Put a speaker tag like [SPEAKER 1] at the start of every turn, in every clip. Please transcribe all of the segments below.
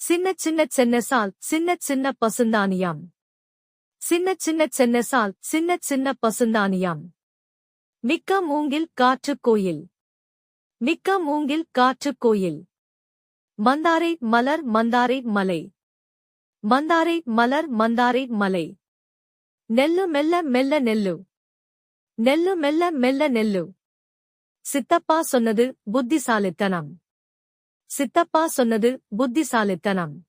[SPEAKER 1] சின்ன சின்ன சென்னசால் சின்ன சின்ன பசுந்தானியம். சின்ன சின்ன சென்னசால் சின்ன சின்ன பசுந்தானியம். மிக்க மூங்கில் காற்றுக் கோயில். மிக்க மூங்கில் காற்றுக் கோயில். மந்தாரை மலர் மந்தாரை மலை. மந்தாரை மலர் மந்தாரை மலை. நெல்லு மெல்ல மெல்ல நெல்லு. நெல்லு மெல்ல மெல்ல நெல்லு. சித்தப்பா சொன்னது புத்திசாலித்தனம். சித்தப்பா சொன்னது புத்திசாலித்தனம்.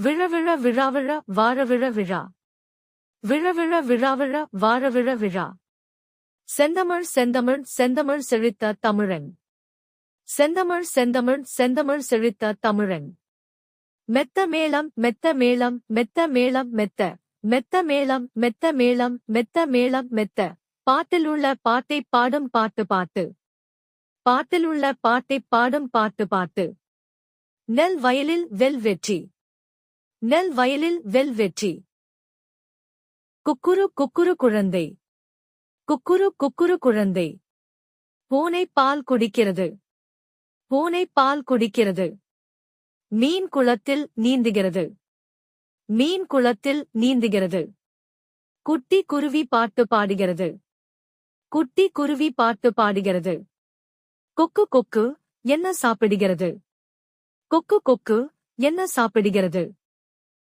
[SPEAKER 1] விழவிழ விழாவிழ வாழவிழ விழா. விழவிழ விழாவிழ வாழவிழ விழா. செந்தமிழ் செந்தமிழ் செந்தமிழ் செழித்த தமிழன். செந்தமிழ் செந்தமிழ் செந்தமிழ் செழித்த தமிழன். மெத்த மேளம் மெத்த மேளம் மெத்த மேளம் மெத்த. மெத்த மேளம் மெத்த மேளம் மெத்த மேளம் மெத்த. பாட்டிலுள்ள பாட்டைப் பாடும் பாட்டு பாட்டு. பாட்டிலுள்ள பாட்டைப் பாடும் பாட்டு பாட்டு. நெல் வயலில் வெல் வெற்றி. நெல் வயலில் வெல் வெற்றி. குக்குரு குக்குரு குழந்தை. குக்குரு குக்குரு குழந்தை. பூனை பால் குடிக்கிறது. பூனை பால் குடிக்கிறது. மீன் குளத்தில் நீந்துகிறது. மீன் குளத்தில் நீந்துகிறது. குட்டி குருவி பாட்டு பாடுகிறது. குட்டி குருவி பாட்டு பாடுகிறது. கொக்கு கொக்கு என்ன சாப்பிடுகிறது. கொக்கு கொக்கு என்ன சாப்பிடுகிறது.